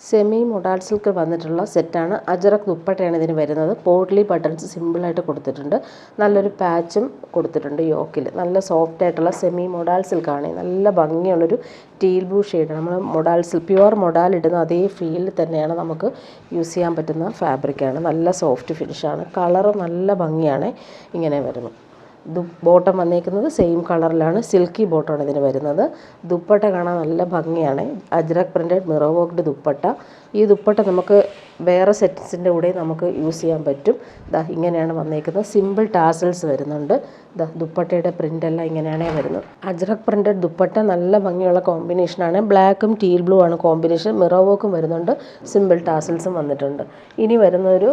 Semi modal silk വന്നിട്ടുള്ള സെറ്റാണ്. അജറക് ദുപ്പട്ടയാണ് ഇതിന് വരുന്നത്. പോട്ട്ലി ബട്ടൺസ് സിമ്പിളായിട്ട് കൊടുത്തിട്ടുണ്ട്. നല്ലൊരു പാച്ചും കൊടുത്തിട്ടുണ്ട് യോക്കിൽ. നല്ല സോഫ്റ്റ് ആയിട്ടുള്ള സെമി മൊഡാൾ സിൽക്കാണ്. നല്ല ഭംഗിയുള്ളൊരു ടീൽ ബ്ലൂ ഷെയ്ഡാണ്. നമ്മൾ മൊഡാൾ സിൽക്ക് പ്യുവർ മൊഡാൽ ഇടുന്ന അതേ ഫീലിൽ തന്നെയാണ് നമുക്ക് യൂസ് ചെയ്യാൻ പറ്റുന്ന ഫാബ്രിക്കാണ്. നല്ല സോഫ്റ്റ് ഫിനിഷാണ്. കളറ് നല്ല ഭംഗിയാണ്. ഇങ്ങനെ വരുന്നു. ബോട്ടം വന്നേക്കുന്നത് സെയിം കളറിലാണ്. സിൽക്കി ബോട്ടമാണ് ഇതിന് വരുന്നത്. ദുപ്പട്ട കാണാൻ നല്ല ഭംഗിയാണ്. Ajrak printed mirror worked dupatta. ഈ ദുപ്പട്ട നമുക്ക് വേറെ സെറ്റ്സിൻ്റെ കൂടെ നമുക്ക് യൂസ് ചെയ്യാൻ പറ്റും. ഇങ്ങനെയാണ് വന്നേക്കുന്നത്. സിമ്പിൾ ടാസൽസ് വരുന്നുണ്ട്. ദുപ്പട്ടയുടെ പ്രിൻ്റെല്ലാം ഇങ്ങനെയാണ് വരുന്നത്. അജ്രക് പ്രിൻറ്റഡ് ദുപ്പട്ട നല്ല ഭംഗിയുള്ള കോമ്പിനേഷനാണ്. ബ്ലാക്കും ടീൽ ബ്ലൂ ആണ് കോമ്പിനേഷൻ. മിറർ വർക്കും വരുന്നുണ്ട്. സിമ്പിൾ ടാസൽസും വന്നിട്ടുണ്ട്. ഇനി വരുന്നൊരു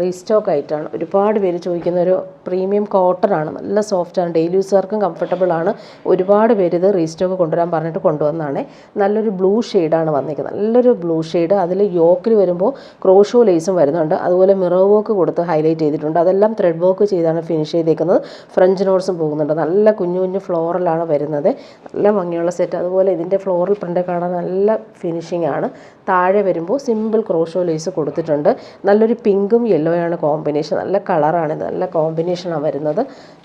റീസ്റ്റോക്ക് ആയിട്ടാണ്. ഒരുപാട് പേര് ചോദിക്കുന്ന ഒരു പ്രീമിയം കോട്ടൺ ആണ്. നല്ല സോഫ്റ്റാണ്. ഡെയിലി യൂസർക്കും കംഫർട്ടബിൾ ആണ്. ഒരുപാട് പേര് ഇത് റീസ്റ്റോക്ക് കൊണ്ടുവരാൻ പറഞ്ഞിട്ട് കൊണ്ടുവന്നതാണ്. നല്ലൊരു ബ്ലൂ ഷെയ്ഡാണ് വന്നിരിക്കുന്നത്. നല്ലൊരു ബ്ലൂ ഷെയ്ഡ്. അതിൽ യോക്കിൽ വരുമ്പോൾ ക്രോഷോ ലേസും വരുന്നുണ്ട്. അതുപോലെ മിറർ വർക്ക് കൊടുത്ത് ഹൈലൈറ്റ് ചെയ്തിട്ടുണ്ട്. അതെല്ലാം ത്രെഡ് വർക്ക് ചെയ്താണ് ഫിനിഷ് ചെയ്തേക്കുന്നത്. ഫ്രഞ്ച് നോട്ട്സും പോകുന്നുണ്ട്. നല്ല കുഞ്ഞു കുഞ്ഞു ഫ്ലോറലാണ് വരുന്നത്. നല്ല ഭംഗിയുള്ള സെറ്റ്. അതുപോലെ ഇതിൻ്റെ ഫ്ലോറൽ പ്രിൻ്റ് കാണാൻ നല്ല ഫിനിഷിംഗ് ആണ്. താഴെ വരുമ്പോൾ സിമ്പിൾ ക്രോഷോ ലേസ് കൊടുത്തിട്ടുണ്ട്. നല്ലൊരു പിങ്കും യെല്ലോയാണ് കോമ്പിനേഷൻ. നല്ല കളറാണിത്. നല്ല കോമ്പിനേഷനാണ് വരുന്നത്.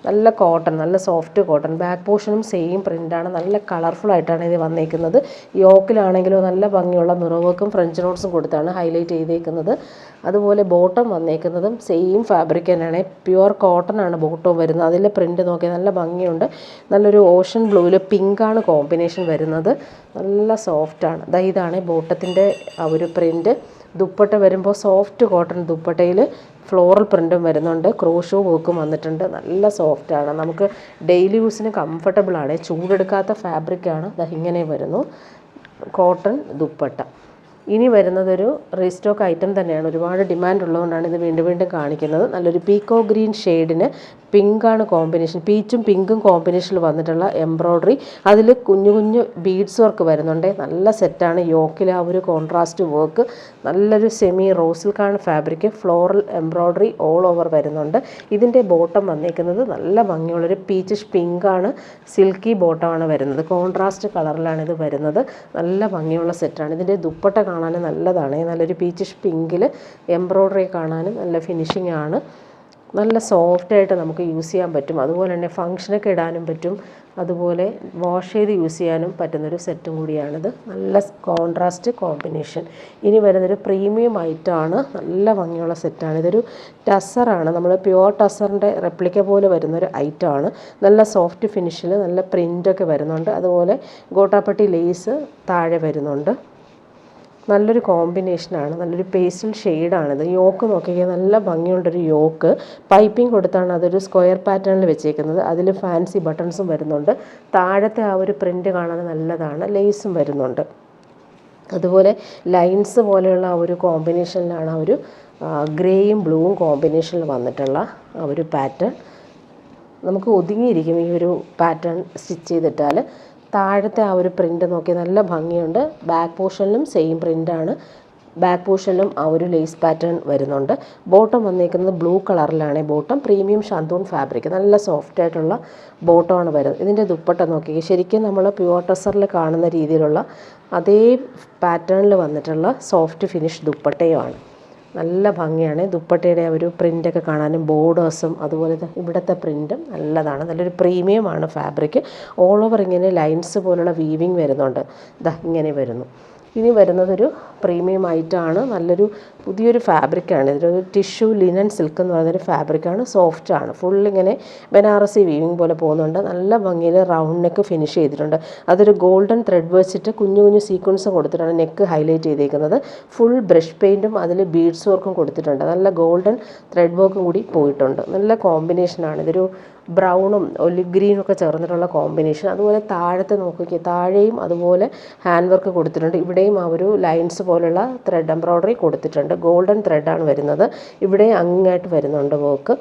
നല്ല കോട്ടൺ, നല്ല സോഫ്റ്റ് കോട്ടൺ. ബാക്ക് പോർഷനും സെയിം പ്രിൻ്റാണ്. നല്ല കളർഫുൾ ആയിട്ടാണ് ഇത് വന്നേക്കുന്നത്. യോക്കിലാണെങ്കിലോ നല്ല ഭംഗിയുള്ള മിറർ വർക്കും ഫ്രഞ്ച് നോട്ട്സും കൊടുത്താണ് ഹൈലൈറ്റ് ചെയ്തേക്കുന്നത്. അതുപോലെ ബോട്ടം വന്നേക്കുന്നതും സെയിം ഫാബ്രിക് തന്നെയാണ്. പ്യുവർ കോട്ടൺ ആണ് ബോട്ടം വരുന്നത്. അതിലെ പ്രിൻ്റ് നോക്കിയാൽ നല്ല ഭംഗിയുണ്ട്. നല്ലൊരു ഓഷൻ ബ്ലൂവിൽ പിങ്കാണ് കോമ്പിനേഷൻ വരുന്നത്. നല്ല സോഫ്റ്റാണ്. ഇതാണ് ബോട്ടത്തിൻ്റെ ആ ഒരു പ്രിൻ്റ്. ദുപ്പട്ട വരുമ്പോൾ സോഫ്റ്റ് കോട്ടൺ ദുപ്പട്ടയിൽ ഫ്ലോറൽ പ്രിൻറ്റും വരുന്നുണ്ട്. ക്രോഷോ വർക്കും വന്നിട്ടുണ്ട്. നല്ല സോഫ്റ്റാണ്. നമുക്ക് ഡെയിലി യൂസിന് കംഫർട്ടബിളാണ്. ചൂടെടുക്കാത്ത ഫാബ്രിക്കാണ്. ഇങ്ങനെ വരുന്നു കോട്ടൺ ദുപ്പട്ട. ഇനി വരുന്നതൊരു റീസ്റ്റോക്ക് ഐറ്റം തന്നെയാണ്. ഒരുപാട് ഡിമാൻഡ് ഉള്ളതുകൊണ്ടാണ് ഇത് വീണ്ടും വീണ്ടും കാണിക്കുന്നത്. നല്ലൊരു പീക്കോ ഗ്രീൻ ഷെയ്ഡിന് പിങ്കാണ് കോമ്പിനേഷൻ. പീച്ചും പിങ്കും കോമ്പിനേഷനിൽ വന്നിട്ടുള്ള എംബ്രോയ്ഡറി. അതിൽ കുഞ്ഞു കുഞ്ഞു ബീഡ്സ് വർക്ക് വരുന്നുണ്ട്. നല്ല സെറ്റാണ്. യോക്കിൽ ആ ഒരു കോൺട്രാസ്റ്റ് വർക്ക്. നല്ലൊരു സെമി റോസിൽക്കാണ് fabric. Floral embroidery all over വരുന്നുണ്ട്. ഇതിൻ്റെ ബോട്ടം വന്നേക്കുന്നത് നല്ല ഭംഗിയുള്ളൊരു പീച്ചിഷ് പിങ്കാണ്. സിൽക്കി ബോട്ടമാണ് വരുന്നത്. കോൺട്രാസ്റ്റ് കളറിലാണ് ഇത് വരുന്നത്. നല്ല ഭംഗിയുള്ള സെറ്റാണ്. ഇതിൻ്റെ ദുപ്പട്ട കാണാനും നല്ലതാണ്. നല്ലൊരു പീച്ചിഷ് പിങ്കിൽ എംബ്രോയ്ഡറി കാണാനും നല്ല ഫിനിഷിംഗ് ആണ്. നല്ല സോഫ്റ്റായിട്ട് നമുക്ക് യൂസ് ചെയ്യാൻ പറ്റും. അതുപോലെ തന്നെ ഫങ്ഷനൊക്കെ ഇടാനും പറ്റും. അതുപോലെ വാഷ് ചെയ്ത് യൂസ് ചെയ്യാനും പറ്റുന്നൊരു സെറ്റും കൂടിയാണിത്. നല്ല കോൺട്രാസ്റ്റ് കോമ്പിനേഷൻ. ഇനി വരുന്നൊരു പ്രീമിയം ഐറ്റമാണ്. നല്ല ഭംഗിയുള്ള സെറ്റാണ്. ഇതൊരു ടസറാണ്. നമ്മൾ പ്യുവർ ടസറിൻ്റെ റെപ്ലിക്ക പോലെ വരുന്നൊരു ഐറ്റമാണ്. നല്ല സോഫ്റ്റ് ഫിനിഷിൽ നല്ല പ്രിൻ്റൊക്കെ വരുന്നുണ്ട്. അതുപോലെ ഗോട്ടാപ്പട്ടി ലേസ് താഴെ വരുന്നുണ്ട്. നല്ലൊരു കോമ്പിനേഷനാണ്. നല്ലൊരു പേസ്റ്റൽ ഷെയ്ഡാണിത്. യോക്ക് നോക്കിയാൽ നല്ല ഭംഗിയുള്ളൊരു യോക്ക്. പൈപ്പിംഗ് കൊടുത്താണ് അതൊരു സ്ക്വയർ പാറ്റേണിൽ വെച്ചേക്കുന്നത്. അതിൽ ഫാൻസി ബട്ടൺസും വരുന്നുണ്ട്. താഴത്തെ ആ ഒരു പ്രിൻ്റ് കാണാൻ നല്ലതാണ്. ലേസും വരുന്നുണ്ട്. അതുപോലെ ലൈൻസ് പോലെയുള്ള ആ ഒരു കോമ്പിനേഷനിലാണ് ആ ഒരു ഗ്രേയും ബ്ലൂവും കോമ്പിനേഷനിൽ വന്നിട്ടുള്ള ആ ഒരു പാറ്റേൺ. നമുക്ക് ഒതുങ്ങിയിരിക്കും ഈ ഒരു പാറ്റേൺ സ്റ്റിച്ച് ചെയ്തിട്ടാൽ. താഴത്തെ ആ ഒരു പ്രിൻ്റ് നോക്കി നല്ല ഭംഗിയുണ്ട്. ബാക്ക് പോർഷനിലും സെയിം പ്രിൻ്റാണ്. ബാക്ക് പോർഷനിലും ആ ഒരു ലേസ് പാറ്റേൺ വരുന്നുണ്ട്. ബോട്ടം വന്നേക്കുന്നത് ബ്ലൂ കളറിലാണ്. Bottom premium shantoon fabric. നല്ല സോഫ്റ്റ് ആയിട്ടുള്ള ബോട്ടമാണ് വരുന്നത്. ഇതിൻ്റെ ദുപ്പട്ട നോക്കി ശരിക്കും നമ്മൾ പ്യുവർ ടസറിൽ കാണുന്ന രീതിയിലുള്ള അതേ പാറ്റേണിൽ വന്നിട്ടുള്ള സോഫ്റ്റ് ഫിനിഷ് ദുപ്പട്ടയുമാണ്. നല്ല ഭംഗിയാണ്. ദുപ്പട്ടയുടെ ആ ഒരു പ്രിൻ്റൊക്കെ കാണാനും ബോർഡേഴ്സും അതുപോലെ ഇവിടുത്തെ പ്രിൻറ്റും നല്ലതാണ്. നല്ലൊരു പ്രീമിയമാണ് ഫാബ്രിക്. ഓൾ ഓവർ ഇങ്ങനെ ലൈൻസ് പോലുള്ള വീവിങ് വരുന്നുണ്ട്. ഇങ്ങനെ വരുന്നു. ഇനി വരുന്നതൊരു പ്രീമിയം ഐറ്റമാണ്. നല്ലൊരു പുതിയൊരു ഫാബ്രിക്കാണ്. ഇതൊരു ടിഷ്യൂ ലിനൻ സിൽക്ക് എന്ന് പറയുന്നൊരു ഫാബ്രിക്കാണ്. സോഫ്റ്റാണ്. ഫുള്ളിങ്ങനെ ബനാറസി വീവിങ് പോലെ പോകുന്നുണ്ട്. നല്ല ഭംഗിയിൽ റൗണ്ട് നെക്ക് ഫിനിഷ് ചെയ്തിട്ടുണ്ട്. അതൊരു ഗോൾഡൻ ത്രെഡ് വെച്ചിട്ട് കുഞ്ഞു കുഞ്ഞു സീക്വൻസ് കൊടുത്തിട്ടാണ് നെക്ക് ഹൈലൈറ്റ് ചെയ്തേക്കുന്നത്. ഫുൾ ബ്രഷ് പെയിൻറ്റും അതിൽ ബീഡ്സ് വർക്കും കൊടുത്തിട്ടുണ്ട്. നല്ല ഗോൾഡൻ ത്രെഡ് വർക്കും കൂടി പോയിട്ടുണ്ട്. നല്ല കോമ്പിനേഷനാണ്. ഇതൊരു ബ്രൗണും ഒലിവ് ഗ്രീനും ഒക്കെ ചേർന്നിട്ടുള്ള കോമ്പിനേഷൻ. അതുപോലെ താഴത്തെ നോക്കിക്കുക. താഴെയും അതുപോലെ ഹാൻഡ് വർക്ക് കൊടുത്തിട്ടുണ്ട്. ഇവിടെയും ആ ഒരു ലൈൻസ് പോലുള്ള ത്രെഡ് എംബ്രോയ്ഡറി കൊടുത്തിട്ടുണ്ട്. ഗോൾഡൻ ത്രെഡാണ് വരുന്നത്. ഇവിടെ അങ്ങായിട്ട് വരുന്നുണ്ട് വർക്ക്.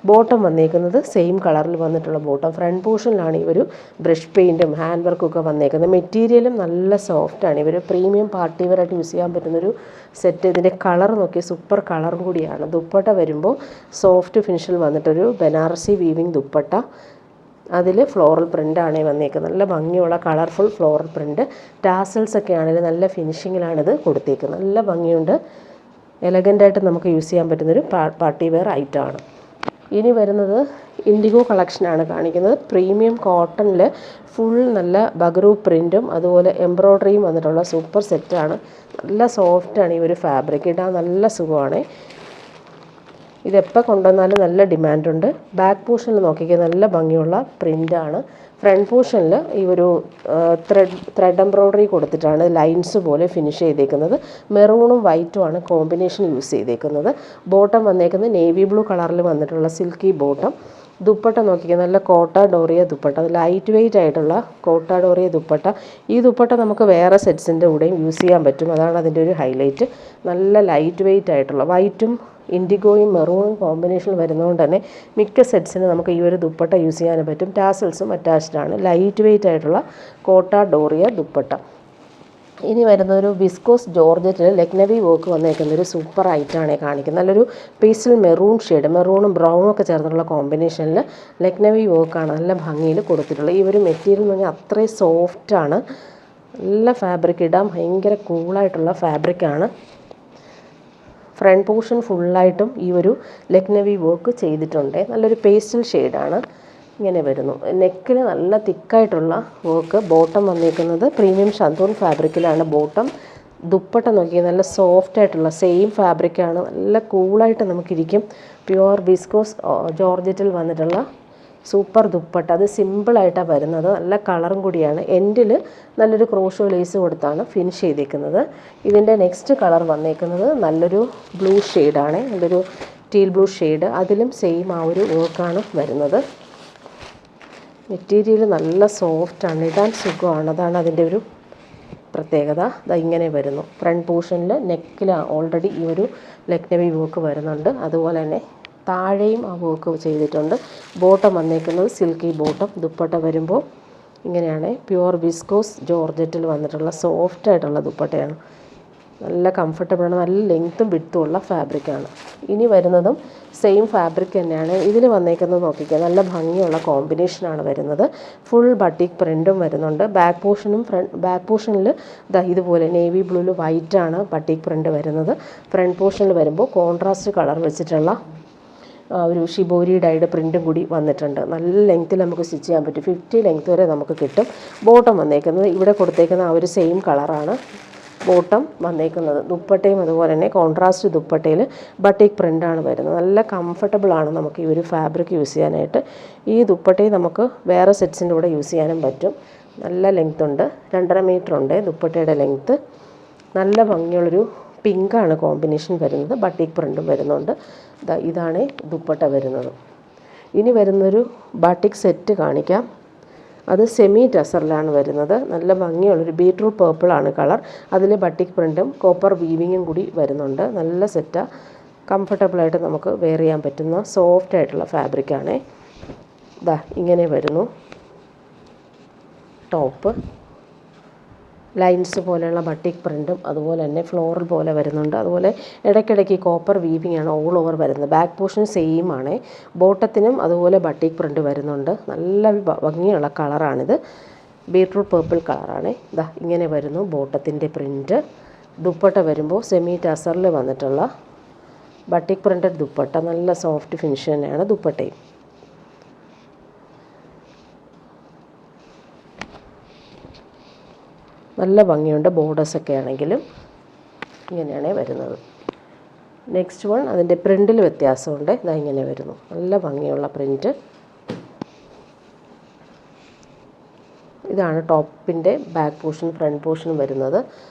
ബോട്ടം വന്നേക്കുന്നത് സെയിം കളറിൽ വന്നിട്ടുള്ള ബോട്ടം. ഫ്രണ്ട് പോർഷനിലാണ് ഈ ഒരു ബ്രഷ് പെയിൻറ്റും ഹാൻഡ് വർക്കൊക്കെ വന്നേക്കുന്നത്. മെറ്റീരിയലും നല്ല സോഫ്റ്റാണ്. ഇവർ പ്രീമിയം പാർട്ടി വെയറായിട്ട് യൂസ് ചെയ്യാൻ പറ്റുന്നൊരു സെറ്റ്. ഇതിൻ്റെ കളർ നോക്കി സൂപ്പർ കളറും കൂടിയാണ്. ദുപ്പട്ട വരുമ്പോൾ സോഫ്റ്റ് ഫിനിഷിൽ വന്നിട്ടൊരു ബനാറസി വീവിങ് ദുപ്പട്ട. അതിൽ ഫ്ലോറൽ പ്രിൻ്റാണ് വന്നേക്കുന്നത്. നല്ല ഭംഗിയുള്ള കളർഫുൾ ഫ്ലോറൽ പ്രിൻ്റ്. ടാസൽസൊക്കെ ആണെങ്കിൽ നല്ല ഫിനിഷിങ്ങിലാണിത് കൊടുത്തേക്കുന്നത്. നല്ല ഭംഗിയുണ്ട്. എലഗൻ്റായിട്ട് നമുക്ക് യൂസ് ചെയ്യാൻ പറ്റുന്നൊരു പാർട്ടി വെയർ ഐറ്റമാണ്. ഇനി വരുന്നത് ഇൻഡിഗോ കളക്ഷനാണ് കാണിക്കുന്നത്. പ്രീമിയം കോട്ടണിൽ ഫുൾ നല്ല ബഗറു പ്രിൻറ്റും അതുപോലെ എംബ്രോയ്ഡറിയും വന്നിട്ടുള്ള സൂപ്പർ സെറ്റാണ്. നല്ല സോഫ്റ്റാണ് ഈ ഒരു ഫാബ്രിക്. ഇടാൻ നല്ല സുഖമാണ്. ഇതെപ്പോൾ കൊണ്ടുവന്നാലും നല്ല ഡിമാൻഡുണ്ട്. ബാക്ക് പോർഷനിൽ നോക്കിക്കാൻ നല്ല ഭംഗിയുള്ള പ്രിൻ്റാണ്. ഫ്രണ്ട് പോർഷനിൽ ഈ ഒരു ത്രെഡ് എംബ്രോയ്ഡറി കൊടുത്തിട്ടാണ് ലൈൻസ് പോലെ ഫിനിഷ് ചെയ്തേക്കുന്നത്. മെറൂണും വൈറ്റുമാണ് കോമ്പിനേഷൻ യൂസ് ചെയ്തേക്കുന്നത്. ബോട്ടം വന്നേക്കുന്നത് നേവി ബ്ലൂ കളറിൽ വന്നിട്ടുള്ള സിൽക്കി ബോട്ടം. ദുപ്പട്ട നോക്കിക്കാൻ നല്ല കോട്ട ഡോറിയ ദുപ്പട്ട. ലൈറ്റ് വെയ്റ്റ് ആയിട്ടുള്ള കോട്ട ഡോറിയ ദുപ്പട്ട. ഈ ദുപ്പട്ട നമുക്ക് വേറെ സെറ്റ്സിൻ്റെ കൂടെയും യൂസ് ചെയ്യാൻ പറ്റും. അതാണ് അതിൻ്റെ ഒരു ഹൈലൈറ്റ്. നല്ല ലൈറ്റ് വെയ്റ്റ് ആയിട്ടുള്ള വൈറ്റും ഇൻഡിഗോയും മെറൂണും കോമ്പിനേഷൻ വരുന്നതുകൊണ്ട് തന്നെ മിക്ക സെറ്റ്സിന് നമുക്ക് ഈ ഒരു ദുപ്പട്ട യൂസ് ചെയ്യാൻ പറ്റും. ടാസൽസും അറ്റാച്ച്ഡ് ആണ്. ലൈറ്റ് വെയ്റ്റ് ആയിട്ടുള്ള കോട്ട ഡോറിയ ദുപ്പട്ട. ഇനി വരുന്നൊരു വിസ്കോസ് ജോർജറ്റിൽ ലക്നവി വർക്ക് വന്നേക്കുന്നൊരു സൂപ്പർ ഐറ്റമാണ് കാണിക്കുന്നത്. നല്ലൊരു പേസ്റ്റൽ മെറൂൺ ഷെയ്ഡ്, മെറൂണും ബ്രൗണും ഒക്കെ ചേർന്നുള്ള കോമ്പിനേഷനിൽ ലക്നവി വർക്കാണ് നല്ല ഭംഗിയിൽ കൊടുത്തിട്ടുള്ളത്. ഈ ഒരു മെറ്റീരിയൽ എന്ന് പറഞ്ഞാൽ അത്രയും സോഫ്റ്റാണ്. നല്ല ഫാബ്രിക്, ഇടാൻ ഭയങ്കര കൂളായിട്ടുള്ള ഫാബ്രിക്കാണ്. ഫ്രണ്ട് പോർഷൻ ഫുള്ളായിട്ടും ഈ ഒരു ലക്നവി വർക്ക് ചെയ്തിട്ടുണ്ട്. നല്ലൊരു പേസ്റ്റൽ ഷെയ്ഡാണ്. ഇങ്ങനെ വരുന്നു. നെക്കിന് നല്ല തിക്കായിട്ടുള്ള വർക്ക്. ബോട്ടം വന്നിരിക്കുന്നത് പ്രീമിയം ഷന്തൂൺ ഫാബ്രിക്കിലാണ് ബോട്ടം. ദുപ്പട്ട നോക്കി നല്ല സോഫ്റ്റ് ആയിട്ടുള്ള സെയിം ഫാബ്രിക്കാണ്. നല്ല കൂളായിട്ട് നമുക്കിരിക്കും. പ്യുവർ വിസ്കോസ് ജോർജറ്റിൽ വന്നിട്ടുള്ള സൂപ്പർ ദുപ്പട്ട. അത് സിമ്പിളായിട്ടാണ് വരുന്നത്. നല്ല കളറും കൂടിയാണ്. എൻഡിൽ നല്ലൊരു ക്രോഷോ ലേസ് കൊടുത്താണ് ഫിനിഷ് ചെയ്തേക്കുന്നത്. ഇതിൻ്റെ നെക്സ്റ്റ് കളർ വന്നേക്കുന്നത് നല്ലൊരു ബ്ലൂ ഷെയ്ഡാണ്. നല്ലൊരു ടീൽ ബ്ലൂ ഷെയ്ഡ്. അതിലും സെയിം ആ ഒരു വർക്കാണ് വരുന്നത്. മെറ്റീരിയൽ നല്ല സോഫ്റ്റാണ്, ഇടാൻ സുഖമാണ്. അതാണ് അതിൻ്റെ ഒരു പ്രത്യേകത. ഇങ്ങനെ വരുന്നു. ഫ്രണ്ട് പോർഷനിൽ നെക്കിൽ ഓൾറെഡി ഈ ഒരു ലക്നവി വർക്ക് വരുന്നുണ്ട്. അതുപോലെ തന്നെ താഴെയും ആ വർക്ക് ചെയ്തിട്ടുണ്ട്. ബോട്ടം വന്നേക്കുന്നത് സിൽക്കി ബോട്ടം. ദുപ്പട്ട വരുമ്പോൾ ഇങ്ങനെയാണ്. പ്യുവർ വിസ്കോസ് ജോർജറ്റിൽ വന്നിട്ടുള്ള സോഫ്റ്റ് ആയിട്ടുള്ള ദുപ്പട്ടയാണ്. നല്ല കംഫർട്ടബിളാണ്. നല്ല ലെങ്ത്തും വിഡ്ത്തും ഉള്ള ഫാബ്രിക്കാണ്. ഇനി വരുന്നതും സെയിം ഫാബ്രിക് തന്നെയാണ്. ഇതിൽ വന്നേക്കുന്നത് നോക്കിക്കുക, നല്ല ഭംഗിയുള്ള കോമ്പിനേഷനാണ് വരുന്നത്. ഫുൾ ബട്ടിക് പ്രിൻറ്റും വരുന്നുണ്ട്. ബാക്ക് പോർഷനിൽ ഇതുപോലെ നേവി ബ്ലൂവിൽ വൈറ്റാണ് ബട്ടിക് പ്രിൻറ്റ് വരുന്നത്. ഫ്രണ്ട് പോർഷനിൽ വരുമ്പോൾ കോൺട്രാസ്റ്റ് കളർ വെച്ചിട്ടുള്ള ഒരു ഷിബോരി ഡൈഡ് പ്രിൻറ്റും കൂടി വന്നിട്ടുണ്ട്. നല്ല ലെങ്ത്തിൽ നമുക്ക് സ്റ്റിച്ച് ചെയ്യാൻ പറ്റും. 50 ലെങ്ത്ത് വരെ നമുക്ക് കിട്ടും. ബോട്ടം വന്നേക്കുന്നത് ഇവിടെ കൊടുത്തേക്കുന്ന ആ ഒരു സെയിം കളറാണ് ബോട്ടം വന്നേക്കുന്നത്. ദുപ്പട്ടയും അതുപോലെ തന്നെ കോൺട്രാസ്റ്റ് ദുപ്പട്ടയിൽ ബട്ടിക് പ്രിൻ്റാണ് വരുന്നത്. നല്ല കംഫർട്ടബിളാണ് നമുക്ക് ഈ ഒരു ഫാബ്രിക് യൂസ് ചെയ്യാനായിട്ട്. ഈ ദുപ്പട്ടയും നമുക്ക് വേറെ സെറ്റ്സിൻ്റെ കൂടെ യൂസ് ചെയ്യാനും പറ്റും. നല്ല ലെങ്ത്ത് ഉണ്ട്. 2.5 മീറ്റർ ഉണ്ട് ദുപ്പട്ടയുടെ ലെങ്ത്ത്. നല്ല ഭംഗിയുള്ളൊരു പിങ്കാണ് കോമ്പിനേഷൻ വരുന്നത്. ബട്ടിക് പ്രിൻറ്റും വരുന്നുണ്ട്. ഇതാണ് ദുപ്പട്ട വരുന്നത്. ഇനി വരുന്നൊരു ബാട്ടിക് സെറ്റ് കാണിക്കാം. അത് സെമി ടസറിലാണ് വരുന്നത്. നല്ല ഭംഗിയുള്ളൊരു ബീട്രൂട്ട് പേർപ്പിളാണ് കളർ. അതിൽ ബട്ടിക് പ്രിൻറ്റും കോപ്പർ വീവിങ്ങും കൂടി വരുന്നുണ്ട്. നല്ല സെറ്റാണ്. കംഫർട്ടബിളായിട്ട് നമുക്ക് വെയർ ചെയ്യാൻ പറ്റുന്ന സോഫ്റ്റ് ആയിട്ടുള്ള ഫാബ്രിക്കാണ്. ഇങ്ങനെ വരുന്നു ടോപ്പ്. ലൈൻസ് പോലെയുള്ള ബട്ടിക് പ്രിൻറ്റും അതുപോലെ തന്നെ ഫ്ലോറൽ പോലെ വരുന്നുണ്ട്. അതുപോലെ ഇടയ്ക്കിടയ്ക്ക് കോപ്പർ വീവിങ് ആണ് ഓൾ ഓവർ വരുന്നത്. ബാക്ക് പോർഷൻ സെയിം ആണ്. ബോട്ടത്തിനും അതുപോലെ ബട്ടിക് പ്രിൻറ്റ് വരുന്നുണ്ട്. നല്ല ഭംഗിയുള്ള കളറാണിത്. ബീട്രൂട്ട് പേർപ്പിൾ കളറാണ്. ഇങ്ങനെ വരുന്നു ബോട്ടത്തിൻ്റെ പ്രിൻറ്റ്. ദുപ്പട്ട വരുമ്പോൾ സെമി ടസറിൽ വന്നിട്ടുള്ള ബട്ടിക് പ്രിൻറ്റഡ് ദുപ്പട്ട. നല്ല സോഫ്റ്റ് ഫിനിഷ് തന്നെയാണ് ദുപ്പട്ടയും. നല്ല ഭംഗിയുണ്ട്. ബോർഡേഴ്സൊക്കെ ആണെങ്കിലും ഇങ്ങനെയാണ് വരുന്നത്. നെക്സ്റ്റ് വൺ അതിൻ്റെ പ്രിൻറ്റിൽ വ്യത്യാസമുണ്ട്. ഇങ്ങനെ വരുന്നു. നല്ല ഭംഗിയുള്ള പ്രിൻറ്റ്. ഇതാണ് ടോപ്പിൻ്റെ ബാക്ക് പോർഷൻ. ഫ്രണ്ട് പോർഷൻ വരുന്നത്.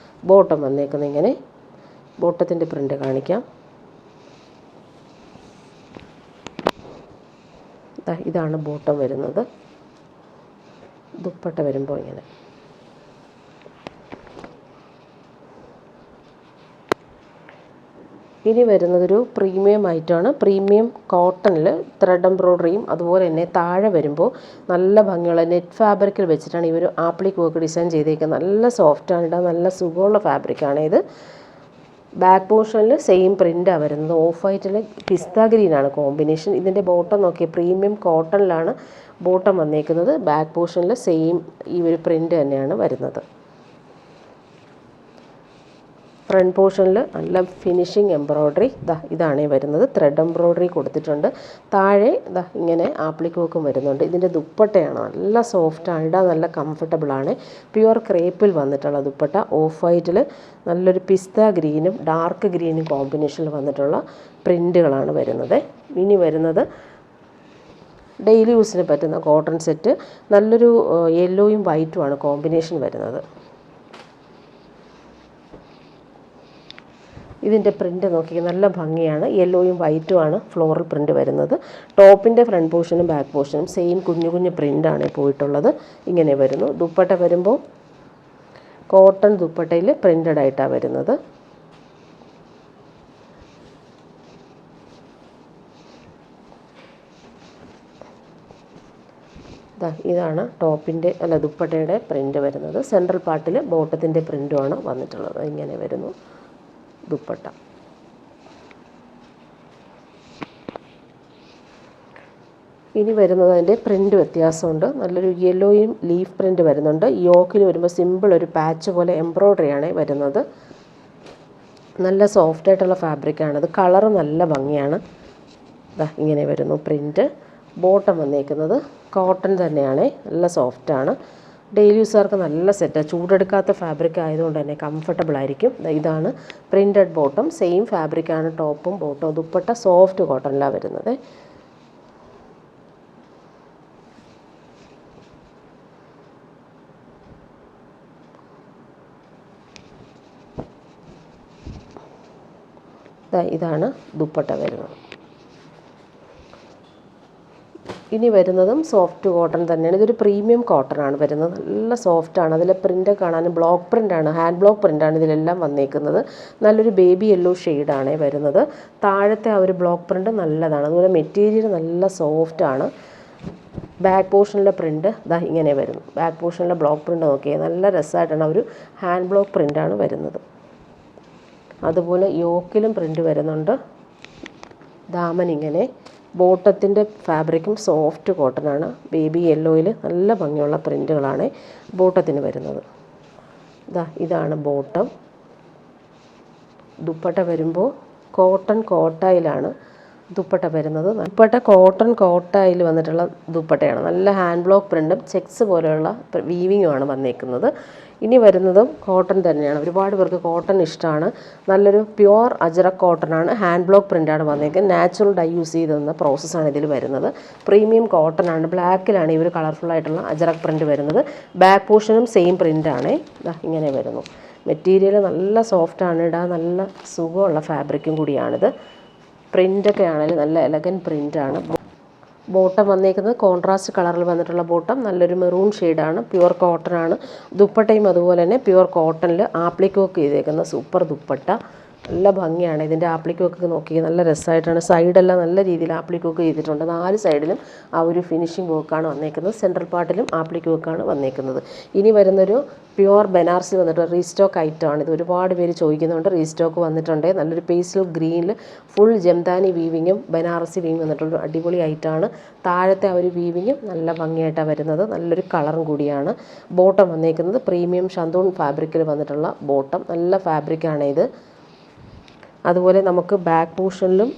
ബോട്ടം വന്നേക്കുന്നത് ഇങ്ങനെ. ബോട്ടത്തിൻ്റെ പ്രിൻറ്റ് കാണിക്കാം. ഇതാണ് ബോട്ടം വരുന്നത്. ദുപ്പട്ട വരുമ്പോൾ ഇങ്ങനെ. ഇനി വരുന്നതൊരു പ്രീമിയം ഐറ്റമാണ്. പ്രീമിയം കോട്ടണിൽ ത്രെഡ് എംബ്രോയ്ഡറിയും അതുപോലെ തന്നെ താഴെ വരുമ്പോൾ നല്ല ഭംഗിയുള്ള നെറ്റ് ഫാബ്രിക്കിൽ വെച്ചിട്ടാണ് ഈ ഒരു ആപ്ലിക് വർക്ക് ഡിസൈൻ ചെയ്തേക്കുന്നത്. നല്ല സോഫ്റ്റാണ്, ഇടാൻ നല്ല സുഖമുള്ള ഫാബ്രിക്കാണ് ഇത്. ബാക്ക് പോർഷനിൽ സെയിം പ്രിൻ്റാണ് വരുന്നത്. ഓഫ് വൈറ്റിൽ പിസ്ത ഗ്രീനാണ് കോമ്പിനേഷൻ. ഇതിൻ്റെ ബോട്ടം നോക്കിയാൽ പ്രീമിയം കോട്ടണിലാണ് ബോട്ടം വന്നേക്കുന്നത്. ബാക്ക് പോർഷനിൽ സെയിം ഈ ഒരു പ്രിൻ്റ് തന്നെയാണ് വരുന്നത്. ഫ്രണ്ട് പോർഷനിൽ നല്ല ഫിനിഷിങ് എംബ്രോയ്ഡറി ഇതാണ് വരുന്നത്. ത്രെഡ് എംബ്രോയ്ഡറി കൊടുത്തിട്ടുണ്ട്. താഴെ ഇങ്ങനെ ആപ്ലിക്കോക്കും വരുന്നുണ്ട്. ഇതിൻ്റെ ദുപ്പട്ടയാണ് നല്ല സോഫ്റ്റാണ്, ഇടാൻ നല്ല കംഫർട്ടബിളാണ്. പ്യുവർ ക്രേപ്പിൽ വന്നിട്ടുള്ള ദുപ്പട്ട. ഓഫ് വൈറ്റിൽ നല്ലൊരു പിസ്ത ഗ്രീനും ഡാർക്ക് ഗ്രീനും കോമ്പിനേഷനിൽ വന്നിട്ടുള്ള പ്രിൻ്റുകളാണ് വരുന്നത്. ഇനി വരുന്നത് ഡെയിലി യൂസിന് പറ്റുന്ന കോട്ടൺ സെറ്റ്. നല്ലൊരു യെല്ലോയും വൈറ്റുമാണ് കോമ്പിനേഷൻ വരുന്നത്. ഇതിൻ്റെ പ്രിൻ്റ് നോക്കി നല്ല ഭംഗിയാണ്. യെല്ലോയും വൈറ്റുമാണ് ഫ്ലോറൽ പ്രിൻ്റ് വരുന്നത്. ടോപ്പിൻ്റെ ഫ്രണ്ട് പോർഷനും ബാക്ക് പോർഷനും സെയിം കുഞ്ഞു കുഞ്ഞു പ്രിൻ്റാണ് പോയിട്ടുള്ളത്. ഇങ്ങനെ വരുന്നു. ദുപ്പട്ട വരുമ്പോൾ കോട്ടൺ ദുപ്പട്ടയിൽ പ്രിൻ്റഡ് ആയിട്ടാണ് വരുന്നത്. ഇതാണ് ടോപ്പിൻ്റെ ദുപ്പട്ടയുടെ പ്രിൻ്റ് വരുന്നത്. സെൻട്രൽ പാർട്ടിൽ ബോട്ടത്തിൻ്റെ പ്രിൻ്റുമാണ് വന്നിട്ടുള്ളത്. ഇങ്ങനെ വരുന്നു ദുപ്പട്ട. ഇനി വരുന്നത് അതിൻ്റെ പ്രിൻ്റ് വ്യത്യാസമുണ്ട്. നല്ലൊരു യെല്ലോയും ലീഫ് പ്രിൻ്റ് വരുന്നുണ്ട്. യോക്കിൽ വരുമ്പോൾ സിമ്പിൾ ഒരു പാച്ച് പോലെ എംബ്രോയ്ഡറിയാണ് വരുന്നത്. നല്ല സോഫ്റ്റായിട്ടുള്ള ഫാബ്രിക്കാണത്. കളറ് നല്ല ഭംഗിയാണ്. ഇങ്ങനെ വരുന്നു പ്രിൻ്റ്. ബോട്ടം വന്നേക്കുന്നത് കോട്ടൺ തന്നെയാണ്, നല്ല സോഫ്റ്റാണ്. ഡെയിലി യൂസുകാർക്ക് നല്ല സെറ്റാണ്. ചൂടെടുക്കാത്ത ഫാബ്രിക് ആയതുകൊണ്ട് തന്നെ കംഫർട്ടബിൾ ആയിരിക്കും. ഇതാണ് പ്രിൻ്റഡ് ബോട്ടം. സെയിം ഫാബ്രിക്കാണ് ടോപ്പും ബോട്ടവും. ദുപ്പട്ട സോഫ്റ്റ് കോട്ടണിലാണ് വരുന്നത്. ഇതാണ് ദുപ്പട്ട വരുന്നത്. ഇനി വരുന്നതും സോഫ്റ്റ് കോട്ടൺ തന്നെയാണ്. ഇതൊരു പ്രീമിയം കോട്ടൺ ആണ് വരുന്നത്. നല്ല സോഫ്റ്റാണ്. അതിലെ പ്രിൻ്റ് കാണാനും ബ്ലോക്ക് പ്രിൻ്റാണ്, ഹാൻഡ് ബ്ലോക്ക് പ്രിൻ്റാണ് ഇതിലെല്ലാം വന്നേക്കുന്നത്. നല്ലൊരു ബേബി യെല്ലോ ഷെയ്ഡാണ് വരുന്നത്. താഴത്തെ ആ ഒരു ബ്ലോക്ക് പ്രിൻ്റ് നല്ലതാണ്. അതുപോലെ മെറ്റീരിയൽ നല്ല സോഫ്റ്റാണ്. ബാക്ക് പോർഷനിലെ പ്രിൻ്റ് ഇങ്ങനെ വരുന്നു. ബാക്ക് പോർഷനിലെ ബ്ലോക്ക് പ്രിൻ്റ് നോക്കിയാൽ നല്ല രസമായിട്ടാണ്. ഒരു ഹാൻഡ് ബ്ലോക്ക് പ്രിൻ്റാണ് വരുന്നത്. അതുപോലെ യോക്കിലും പ്രിൻ്റ് വരുന്നുണ്ട്. ദാമൻ ഇങ്ങനെ. ബോട്ടത്തിൻ്റെ ഫാബ്രിക്കും സോഫ്റ്റ് കോട്ടനാണ്. ബേബി യെല്ലോയിൽ നല്ല ഭംഗിയുള്ള പ്രിൻ്റുകളാണ് ബോട്ടത്തിന് വരുന്നത്. ഇതാണ് ബോട്ടം. ദുപ്പട്ട വരുമ്പോൾ കോട്ടൺ കോട്ടായിലാണ് ദുപ്പട്ട വരുന്നത്. ദുപ്പട്ട കോട്ടൺ കോട്ടായിൽ വന്നിട്ടുള്ള ദുപ്പട്ടയാണ്. നല്ല ഹാൻഡ് ബ്ലോക്ക് പ്രിൻ്റും ചെക്സ് പോലെയുള്ള വീവിങ്ങുമാണ് വന്നേക്കുന്നത്. ഇനി വരുന്നതും കോട്ടൺ തന്നെയാണ്. ഒരുപാട് പേർക്ക് കോട്ടൺ ഇഷ്ടമാണ്. നല്ലൊരു പ്യുവർ അജ്രക് കോട്ടനാണ്. ഹാൻഡ് ബ്ലോക്ക് പ്രിൻ്റാണ് വന്നേക്കുന്നത്. നാച്ചുറൽ ഡൈ യൂസ് ചെയ്തെന്ന പ്രോസസ്സാണ് ഇതിൽ വരുന്നത്. പ്രീമിയം കോട്ടനാണ്. ബ്ലാക്കിലാണ് ഇവർ കളർഫുള്ളായിട്ടുള്ള അജ്രക് പ്രിൻ്റ് വരുന്നത്. ബാക്ക് പോർഷനും സെയിം പ്രിൻ്റാണ്. ഇങ്ങനെ വരുന്നു. മെറ്റീരിയൽ നല്ല സോഫ്റ്റാണ്. ഇടാൻ നല്ല സുഖമുള്ള ഫാബ്രിക്കും കൂടിയാണിത്. പ്രിൻ്റൊക്കെ ആണെങ്കിലും നല്ല എലഗൻറ്റ് പ്രിൻ്റാണ്. ബോട്ടം വന്നേക്കുന്നത് കോൺട്രാസ്റ്റ് കളറിൽ വന്നിട്ടുള്ള ബോട്ടം. നല്ലൊരു മെറൂൺ ഷെയ്ഡാണ്. പ്യുവർ കോട്ടനാണ്. ദുപ്പട്ടയും അതുപോലെ തന്നെ പ്യുവർ കോട്ടണിൽ ആപ്ലിക്കോക്ക് ചെയ്തേക്കുന്ന സൂപ്പർ ദുപ്പട്ട. നല്ല ഭംഗിയാണ്. ഇതിൻ്റെ ആപ്ലിക്കോക്ക് നോക്കി നല്ല രസമായിട്ടാണ്. സൈഡെല്ലാം നല്ല രീതിയിൽ ആപ്ലിക്കോക്ക് ചെയ്തിട്ടുണ്ട്. 4 സൈഡിലും ആ ഒരു ഫിനിഷിംഗ് വർക്കാണ് വന്നേക്കുന്നത്. സെൻട്രൽ പാർട്ടിലും ആപ്ലിക്കോക്കാണ് വന്നേക്കുന്നത്. ഇനി വരുന്നൊരു പ്യുവർ ബനാറസി വന്നിട്ട് റീസ്റ്റോക്ക് ഐറ്റമാണ്. ഇത് ഒരുപാട് പേര് ചോദിക്കുന്നുണ്ട്. റീസ്റ്റോക്ക് വന്നിട്ടുണ്ട്. നല്ലൊരു പേസ്റ്റൽ ഗ്രീനിൽ ഫുൾ ജംദാനി വീവിങ്ങും ബനാറസി വീവിങ് വന്നിട്ടുള്ളൊരു അടിപൊളി ഐറ്റമാണ്. താഴത്തെ ആ ഒരു വീവിങ്ങും നല്ല ഭംഗിയായിട്ടാണ് വരുന്നത്. നല്ലൊരു കളറും കൂടിയാണ്. ബോട്ടം വന്നേക്കുന്നത് പ്രീമിയം ഷന്തൂൺ ഫാബ്രിക്കിൽ വന്നിട്ടുള്ള ബോട്ടം. നല്ല ഫാബ്രിക്കാണ് ഇത്. അതുപോലെ നമുക്ക് ബാക്ക് പോർഷനിലും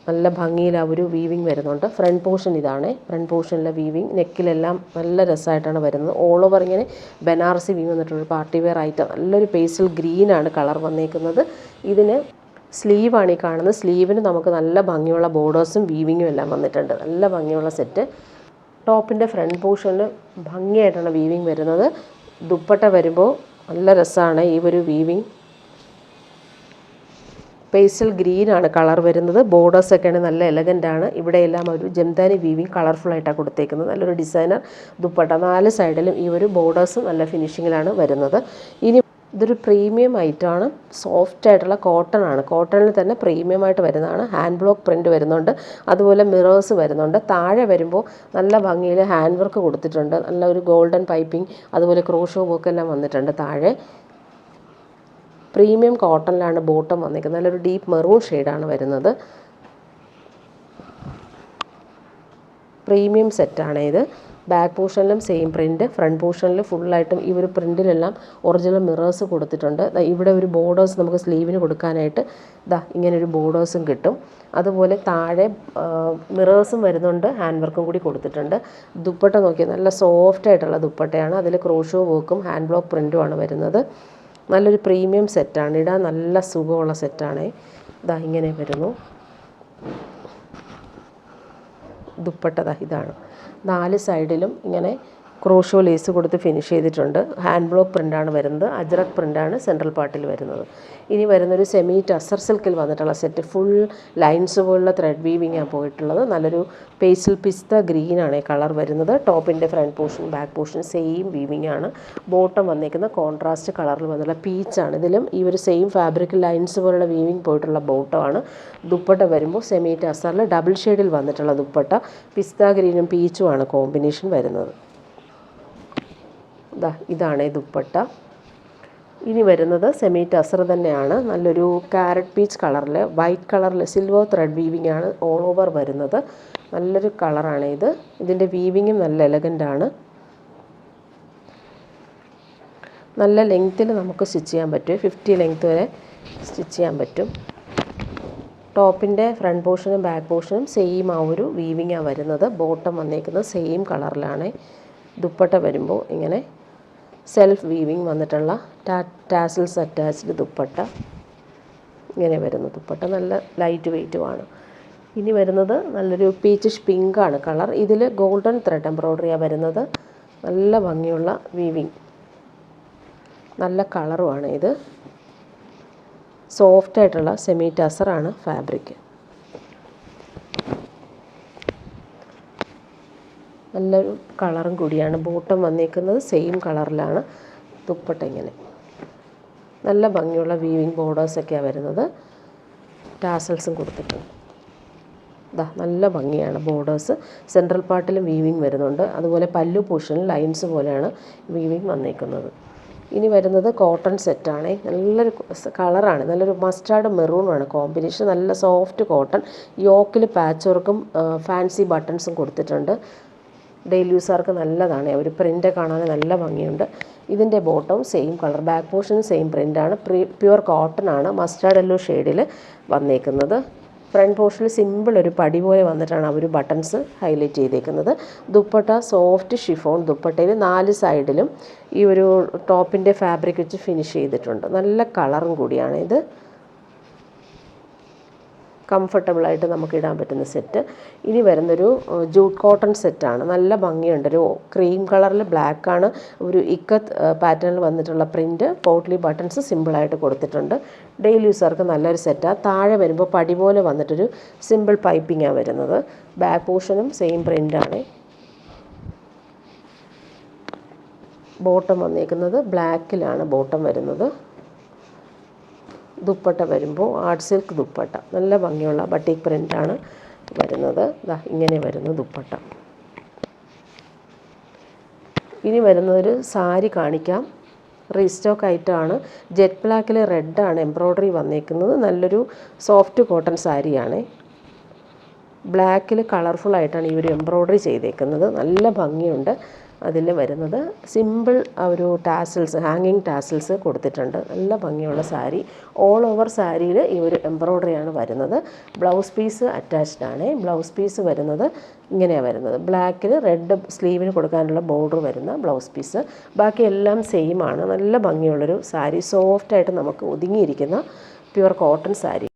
നല്ല ഭംഗിയിൽ ആ ഒരു വീവിങ് വരുന്നുണ്ട്. ഫ്രണ്ട് പോർഷൻ ഇതാണ്. ഫ്രണ്ട് പോർഷനിലെ വീവിങ് നെക്കിലെല്ലാം നല്ല രസമായിട്ടാണ് വരുന്നത്. ഓൾ ഓവർ ഇങ്ങനെ ബനാറസി വീവ് വന്നിട്ടുള്ളൊരു പാർട്ടി വെയർ ഐറ്റം. നല്ലൊരു പേസ്റ്റൽ ഗ്രീനാണ് കളർ വന്നേക്കുന്നത്. ഇതിന് സ്ലീവാണ് ഈ കാണുന്നത്. സ്ലീവിന് നമുക്ക് നല്ല ഭംഗിയുള്ള ബോർഡേഴ്സും വീവിങ്ങും എല്ലാം വന്നിട്ടുണ്ട്. നല്ല ഭംഗിയുള്ള സെറ്റ്. ടോപ്പിൻ്റെ ഫ്രണ്ട് പോർഷനിൽ ഭംഗിയായിട്ടാണ് വീവിങ് വരുന്നത്. ദുപ്പട്ട വരുമ്പോൾ നല്ല രസമാണ് ഈ ഒരു വീവിങ്. പേസ്റ്റൽ ഗ്രീനാണ് കളർ വരുന്നത്. ബോർഡേഴ്സൊക്കെയാണ് നല്ല എലഗൻ്റാണ്. ഇവിടെയെല്ലാം ഒരു ജംദാനി വീവിങ് കളർഫുള്ളായിട്ടാണ് കൊടുത്തേക്കുന്നത്. നല്ലൊരു ഡിസൈനർ ദുപ്പട്ട. 4 സൈഡിലും ഈ ഒരു ബോർഡേഴ്സ് നല്ല ഫിനിഷിങ്ങിലാണ് വരുന്നത്. ഇനി ഇതൊരു പ്രീമിയം ഐറ്റമാണ്. സോഫ്റ്റ് ആയിട്ടുള്ള കോട്ടൺ ആണ്. കോട്ടണിൽ തന്നെ പ്രീമിയം ആയിട്ട് വരുന്നതാണ്. ഹാൻഡ് ബ്ലോക്ക് പ്രിൻ്റ് വരുന്നുണ്ട്. അതുപോലെ മിറേഴ്സ് വരുന്നുണ്ട്. താഴെ വരുമ്പോൾ നല്ല ഭംഗിയിൽ ഹാൻഡ് വർക്ക് കൊടുത്തിട്ടുണ്ട്. നല്ല ഒരു ഗോൾഡൻ പൈപ്പിംഗ് അതുപോലെ ക്രോഷോ വർക്ക് എല്ലാം വന്നിട്ടുണ്ട് താഴെ. പ്രീമിയം കോട്ടണിലാണ് ബോട്ടം വന്നിരിക്കുന്നത്. നല്ലൊരു ഡീപ്പ് മെറൂൺ ഷെയ്ഡാണ് വരുന്നത്. പ്രീമിയം സെറ്റാണ് ഇത്. ബാക്ക് പോർഷനിലും സെയിം പ്രിൻറ്റ്, ഫ്രണ്ട് പോർഷനിൽ ഫുള്ളായിട്ടും ഈ ഒരു പ്രിൻറ്റിലെല്ലാം ഒറിജിനൽ മിറേഴ്സ് കൊടുത്തിട്ടുണ്ട്. ഇവിടെ ഒരു ബോർഡേഴ്സ് നമുക്ക് സ്ലീവിന് കൊടുക്കാനായിട്ട് ഇങ്ങനൊരു ബോർഡേഴ്സും കിട്ടും. അതുപോലെ താഴെ മിറേഴ്സും വരുന്നുണ്ട്, ഹാൻഡ് വർക്കും കൂടി കൊടുത്തിട്ടുണ്ട്. ദുപ്പട്ട നോക്കിയാൽ നല്ല സോഫ്റ്റ് ആയിട്ടുള്ള ദുപ്പട്ടയാണ്. അതിൽ ക്രോഷോ വർക്കും ഹാൻഡ് ബ്ലോക്ക് പ്രിൻറ്റുമാണ് വരുന്നത്. നല്ലൊരു പ്രീമിയം സെറ്റാണ്. ഇടാൻ നല്ല സുഖമുള്ള സെറ്റാണ്. ഇങ്ങനെ വരുന്നു. ദുപ്പട്ട ഇതാണ്. 4 സൈഡിലും ഇങ്ങനെ ക്രോഷോ ലേസ് കൊടുത്ത് ഫിനിഷ് ചെയ്തിട്ടുണ്ട്. ഹാൻഡ് ബ്ലോക്ക് പ്രിൻ്റാണ് വരുന്നത്. അജ്രക് പ്രിൻ്റാണ് സെൻട്രൽ പാർട്ടിൽ വരുന്നത്. ഇനി വരുന്നൊരു സെമി ടസർ സിൽക്കിൽ വന്നിട്ടുള്ള സെറ്റ്. ഫുൾ ലൈൻസ് പോലുള്ള ത്രെഡ് വീവിങ്ങാണ് പോയിട്ടുള്ളത്. നല്ലൊരു പേസ്റ്റൽ പിസ്ത ഗ്രീനാണ് കളർ വരുന്നത്. ടോപ്പിൻ്റെ front portion back portion same weaving ആണ്. ബോട്ടം വന്നിരിക്കുന്ന കോൺട്രാസ്റ്റ് കളറിൽ വന്നുള്ള പീച്ചാണ്. ഇതിലും ഈ ഒരു സെയിം ഫാബ്രിക് ലൈൻസ് പോലുള്ള വീവിങ് പോയിട്ടുള്ള ബോട്ടമാണ്. ദുപ്പട്ട വരുമ്പോൾ സെമി ടസറിൽ ഡബിൾ ഷെയ്ഡിൽ വന്നിട്ടുള്ള ദുപ്പട്ട. പിസ്ത ഗ്രീനും പീച്ചുമാണ് കോമ്പിനേഷൻ വരുന്നത്. ഇതാണ് ദുപ്പട്ട. ഇനി വരുന്നത് സെമി ടസർ തന്നെയാണ്. നല്ലൊരു കാരറ്റ് പീച്ച് കളറിൽ വൈറ്റ് കളറിൽ സിൽവർ ത്രെഡ് വീവിംഗ് ആണ് ഓൾ ഓവർ വരുന്നത്. നല്ലൊരു കളറാണ് ഇത്. ഇതിൻ്റെ വീവിങ്ങും നല്ല എലഗൻ്റാണ്. നല്ല ലെങ്ത്തിൽ നമുക്ക് സ്റ്റിച്ച് ചെയ്യാൻ പറ്റും. 50 ലെങ്ത്ത് വരെ സ്റ്റിച്ച് ചെയ്യാൻ പറ്റും. ടോപ്പിൻ്റെ ഫ്രണ്ട് പോർഷനും ബാക്ക് പോർഷനും സെയിം ആ ഒരു വീവിങ്ങാണ് വരുന്നത്. ബോട്ടം വന്നേക്കുന്നത് സെയിം കളറിലാണ്. ദുപ്പട്ട വരുമ്പോൾ ഇങ്ങനെ സെൽഫ് വീവിങ് വന്നിട്ടുള്ള ടാസിൽസ് അറ്റാച്ച്ഡ് ദുപ്പട്ട ഇങ്ങനെ വരുന്നു. ദുപ്പട്ട നല്ല ലൈറ്റ് വെയ്റ്റുമാണ്. ഇനി വരുന്നത് നല്ലൊരു പീച്ചിഷ് പിങ്കാണ് കളർ. ഇതിൽ ഗോൾഡൻ ത്രെഡ് എംബ്രോയ്ഡറിയാണ് വരുന്നത്. നല്ല ഭംഗിയുള്ള വീവിങ്, നല്ല കളറുമാണ് ഇത്. സോഫ്റ്റായിട്ടുള്ള സെമി ടസറാണ് ഫാബ്രിക്. നല്ലൊരു കളറും കൂടിയാണ്. ബോട്ടം വന്നേക്കുന്നത് സെയിം കളറിലാണ്. ദുപ്പട്ട ഇങ്ങനെ നല്ല ഭംഗിയുള്ള വീവിങ് ബോർഡേഴ്സൊക്കെയാണ് വരുന്നത്. ടാസൽസും കൊടുത്തിട്ടുണ്ട്. നല്ല ഭംഗിയാണ് ബോർഡേഴ്സ്. സെൻട്രൽ പാർട്ടിലും വീവിങ് വരുന്നുണ്ട്. അതുപോലെ പല്ലു പോർഷനിൽ ലൈൻസ് പോലെയാണ് വീവിങ് വന്നേക്കുന്നത്. ഇനി വരുന്നത് കോട്ടൺ സെറ്റാണ്. നല്ലൊരു കളറാണ്. നല്ലൊരു മസ്റ്റാർഡ് മെറൂണാണ് കോമ്പിനേഷൻ. നല്ല സോഫ്റ്റ് കോട്ടൺ. യോക്കിൽ പാച്ച് വർക്കും ഫാൻസി ബട്ടൺസും കൊടുത്തിട്ടുണ്ട്. ഡെയിലി യൂസുകാർക്ക് നല്ലതാണ്. ഒരു പ്രിൻ്റ് കാണാൻ നല്ല ഭംഗിയുണ്ട്. ഇതിൻ്റെ ബോട്ടവും സെയിം കളർ, ബാക്ക് പോർഷനും സെയിം പ്രിൻ്റാണ്. പ്യുവർ കോട്ടൺ ആണ്. മസ്റ്റാർഡ് യെല്ലോ ഷെയ്ഡിൽ വന്നേക്കുന്നത്. ഫ്രണ്ട് പോർഷനിൽ സിമ്പിൾ ഒരു പടി പോലെ വന്നിട്ടാണ് അവർ ബട്ടൺസ് ഹൈലൈറ്റ് ചെയ്തേക്കുന്നത്. ദുപ്പട്ട സോഫ്റ്റ് ഷിഫോൺ ദുപ്പട്ടയിൽ 4 സൈഡിലും ഈ ഒരു ടോപ്പിൻ്റെ ഫാബ്രിക് വെച്ച് ഫിനിഷ് ചെയ്തിട്ടുണ്ട്. നല്ല കളറും കൂടിയാണ് ഇത്. കംഫർട്ടബിളായിട്ട് നമുക്ക് ഇടാൻ പറ്റുന്ന സെറ്റ്. ഇനി വരുന്നൊരു ജൂട്ട് കോട്ടൺ സെറ്റാണ്. നല്ല ഭംഗിയുണ്ട്. ഒരു ക്രീം കളറിൽ ബ്ലാക്കാണ്. ഒരു ഇക്കത്ത് പാറ്റേണിൽ വന്നിട്ടുള്ള പ്രിൻറ്റ്. പോട്ട്ലി ബട്ടൺസ് സിമ്പിളായിട്ട് കൊടുത്തിട്ടുണ്ട്. ഡെയിലി യൂസർക്ക് നല്ലൊരു സെറ്റാണ്. താഴെ വരുമ്പോൾ പടി പോലെ വന്നിട്ടൊരു സിമ്പിൾ പൈപ്പിങ്ങാണ് വരുന്നത്. ബാക്ക് പോർഷനും സെയിം പ്രിൻ്റാണ്. ബോട്ടം വന്നേക്കുന്നത് ബ്ലാക്കിലാണ് ബോട്ടം വരുന്നത്. ദുപ്പട്ട വരുമ്പോൾ ആർട്ട് സിൽക്ക് ദുപ്പട്ട. നല്ല ഭംഗിയുള്ള ബട്ടിക് പ്രിൻ്റാണ് വരുന്നത്. ഇങ്ങനെ വരുന്നു ദുപ്പട്ട. ഇനി വരുന്നതൊരു സാരി കാണിക്കാം. റീസ്റ്റോക്ക് ഐറ്റമാണ്. ജെറ്റ് ബ്ലാക്കിൽ റെഡാണ് എംബ്രോയ്ഡറി വന്നേക്കുന്നത്. നല്ലൊരു സോഫ്റ്റ് കോട്ടൺ സാരിയാണ്. ബ്ലാക്കിൽ കളർഫുള്ളായിട്ടാണ് ഈ ഒരു എംബ്രോയ്ഡറി ചെയ്തേക്കുന്നത്. നല്ല ഭംഗിയുണ്ട്. അതിൽ വരുന്നത് സിമ്പിൾ ഒരു ടാസിൽസ്, ഹാങ്ങിങ് ടാസിൽസ് കൊടുത്തിട്ടുണ്ട്. നല്ല ഭംഗിയുള്ള സാരി. ഓൾ ഓവർ സാരിയിൽ ഈ ഒരു എംബ്രോയ്ഡറിയാണ് വരുന്നത്. ബ്ലൗസ് പീസ് അറ്റാച്ച്ഡ് ആണ്. ബ്ലൗസ് പീസ് വരുന്നത് ഇങ്ങനെയാണ് വരുന്നത്. ബ്ലാക്കിൽ റെഡ് സ്ലീവിന് കൊടുക്കാനുള്ള ബോർഡർ വരുന്ന ബ്ലൗസ് പീസ്. ബാക്കി എല്ലാം സെയിം ആണ്. നല്ല ഭംഗിയുള്ളൊരു സാരി. സോഫ്റ്റായിട്ട് നമുക്ക് ഒതുങ്ങിയിരിക്കുന്ന പ്യുവർ കോട്ടൺ സാരി.